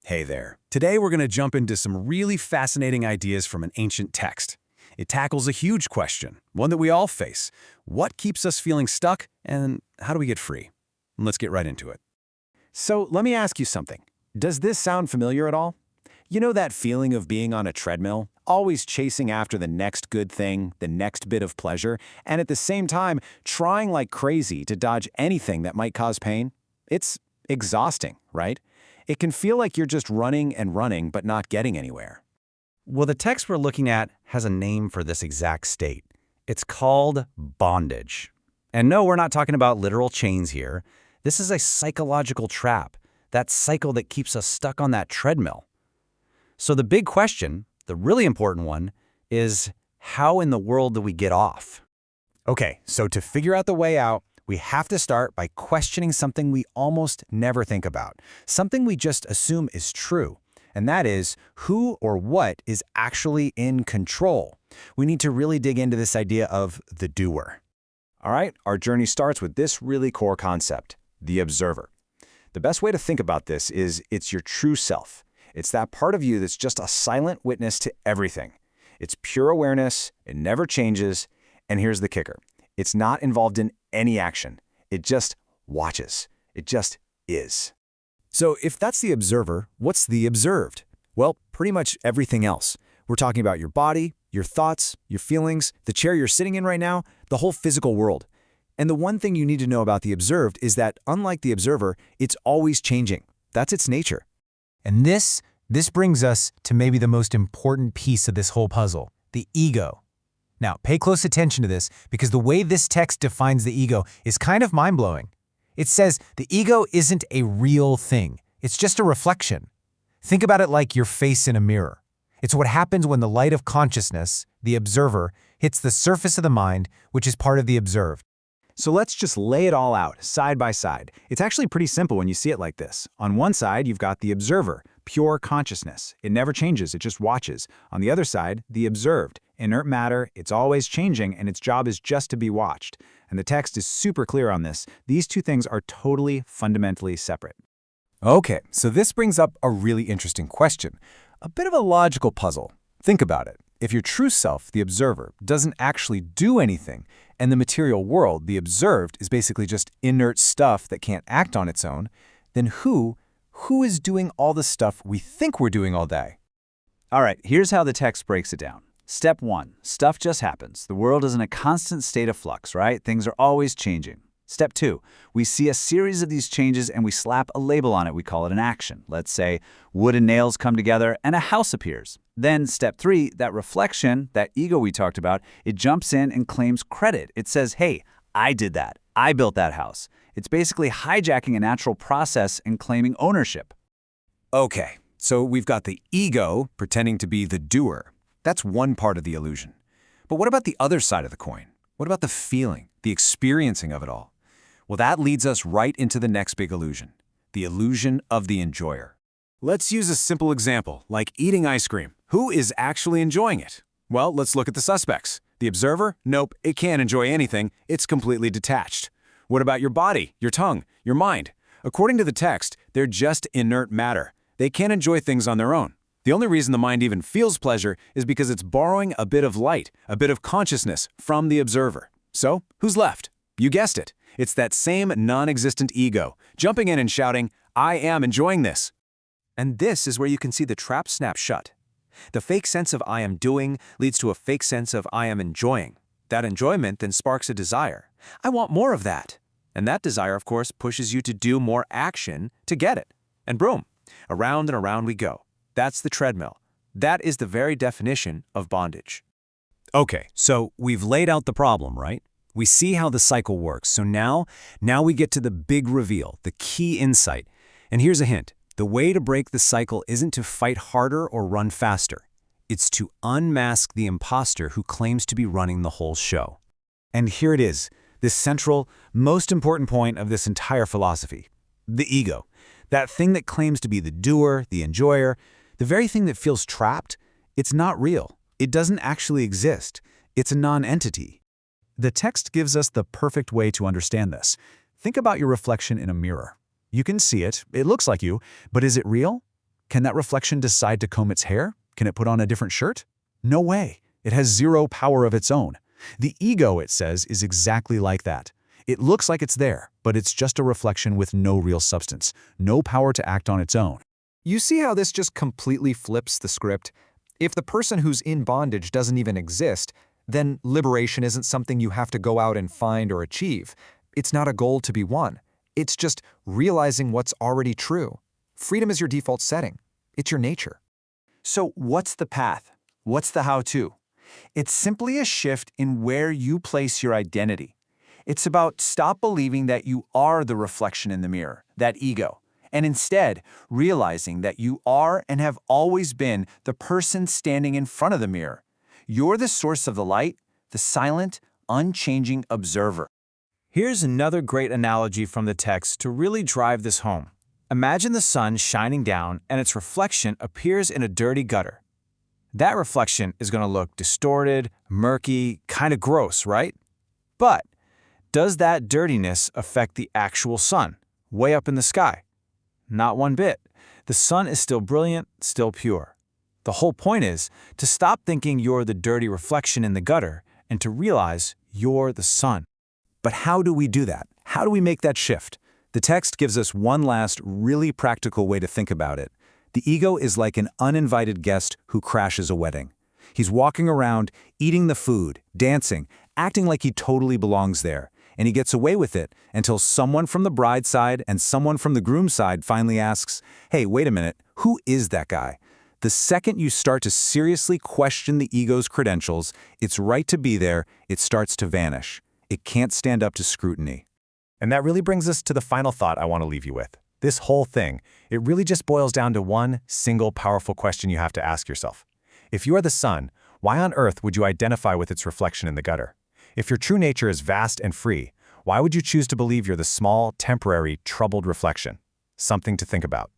Hey there. Today we're going to jump into some really fascinating ideas from an ancient text. It tackles a huge question, one that we all face. What keeps us feeling stuck, and how do we get free? Let's get right into it. So let me ask you something. Does this sound familiar at all? You know that feeling of being on a treadmill, always chasing after the next good thing, the next bit of pleasure, and at the same time trying like crazy to dodge anything that might cause pain? It's exhausting, right? It can feel like you're just running and running but not getting anywhere. Well, the text we're looking at has a name for this exact state. It's called bondage. And no, we're not talking about literal chains here. This is a psychological trap, that cycle that keeps us stuck on that treadmill. So the big question, the really important one, is how in the world do we get off? Okay, so to figure out the way out, we have to start by questioning something we almost never think about, something we just assume is true, and that is who or what is actually in control. We need to really dig into this idea of the doer. All right, our journey starts with this really core concept, the observer. The best way to think about this is it's your true self. It's that part of you that's just a silent witness to everything. It's pure awareness, it never changes, and here's the kicker. It's not involved in any action. It just watches. It just is. So if that's the observer, what's the observed? Well, pretty much everything else. We're talking about your body, your thoughts, your feelings, the chair you're sitting in right now, the whole physical world. And the one thing you need to know about the observed is that, unlike the observer, it's always changing. That's its nature. And this brings us to maybe the most important piece of this whole puzzle, the ego. Now, pay close attention to this because the way this text defines the ego is kind of mind-blowing. It says the ego isn't a real thing. It's just a reflection. Think about it like your face in a mirror. It's what happens when the light of consciousness, the observer, hits the surface of the mind, which is part of the observed. So let's just lay it all out, side by side. It's actually pretty simple when you see it like this. On one side, you've got the observer, pure consciousness. It never changes, it just watches. On the other side, the observed, inert matter, it's always changing, and its job is just to be watched. And the text is super clear on this. These two things are totally, fundamentally separate. Okay, so this brings up a really interesting question. A bit of a logical puzzle. Think about it. If your true self, the observer, doesn't actually do anything, and the material world, the observed, is basically just inert stuff that can't act on its own, then who is doing all the stuff we think we're doing all day? All right, here's how the text breaks it down. Step 1, stuff just happens. The world is in a constant state of flux, right? Things are always changing. Step 2, we see a series of these changes and we slap a label on it. We call it an action. Let's say wood and nails come together and a house appears. Then step 3, that reflection, that ego we talked about, it jumps in and claims credit. It says, hey, I did that. I built that house. It's basically hijacking a natural process and claiming ownership. Okay, so we've got the ego pretending to be the doer. That's one part of the illusion. But what about the other side of the coin? What about the feeling, the experiencing of it all? Well, that leads us right into the next big illusion, the illusion of the enjoyer. Let's use a simple example, like eating ice cream. Who is actually enjoying it? Well, let's look at the suspects. The observer? Nope, it can't enjoy anything. It's completely detached. What about your body, your tongue, your mind? According to the text, they're just inert matter. They can't enjoy things on their own. The only reason the mind even feels pleasure is because it's borrowing a bit of light, a bit of consciousness from the observer. So, who's left? You guessed it. It's that same non-existent ego, jumping in and shouting, I am enjoying this. And this is where you can see the trap snap shut. The fake sense of I am doing leads to a fake sense of I am enjoying. That enjoyment then sparks a desire. I want more of that. And that desire, of course, pushes you to do more action to get it. And boom, around and around we go. That's the treadmill. That is the very definition of bondage. Okay, so we've laid out the problem, right? We see how the cycle works. So now we get to the big reveal, the key insight. And here's a hint. The way to break the cycle isn't to fight harder or run faster. It's to unmask the imposter who claims to be running the whole show. And here it is, this central, most important point of this entire philosophy. The ego. That thing that claims to be the doer, the enjoyer, the very thing that feels trapped, it's not real. It doesn't actually exist. It's a non-entity. The text gives us the perfect way to understand this. Think about your reflection in a mirror. You can see it, it looks like you, but is it real? Can that reflection decide to comb its hair? Can it put on a different shirt? No way. It has zero power of its own. The ego, it says, is exactly like that. It looks like it's there, but it's just a reflection with no real substance, no power to act on its own. You see how this just completely flips the script? If the person who's in bondage doesn't even exist, then liberation isn't something you have to go out and find or achieve. It's not a goal to be won. It's just realizing what's already true. Freedom is your default setting. It's your nature. So what's the path? What's the how-to? It's simply a shift in where you place your identity. It's about stop believing that you are the reflection in the mirror, that ego, and instead realizing that you are and have always been the person standing in front of the mirror. You're the source of the light, the silent, unchanging observer. Here's another great analogy from the text to really drive this home. Imagine the sun shining down and its reflection appears in a dirty gutter. That reflection is going to look distorted, murky, kind of gross, right? But does that dirtiness affect the actual sun, way up in the sky? Not one bit. The sun is still brilliant, still pure. The whole point is to stop thinking you're the dirty reflection in the gutter and to realize you're the sun. But how do we do that? How do we make that shift? The text gives us one last, really practical way to think about it. The ego is like an uninvited guest who crashes a wedding. He's walking around, eating the food, dancing, acting like he totally belongs there. And he gets away with it until someone from the bride's side and someone from the groom's side finally asks, hey, wait a minute, who is that guy? The second you start to seriously question the ego's credentials, its right to be there, it starts to vanish. It can't stand up to scrutiny. And that really brings us to the final thought I want to leave you with. This whole thing, it really just boils down to one single powerful question you have to ask yourself. If you are the sun, why on earth would you identify with its reflection in the gutter? If your true nature is vast and free, why would you choose to believe you're the small, temporary, troubled reflection? Something to think about.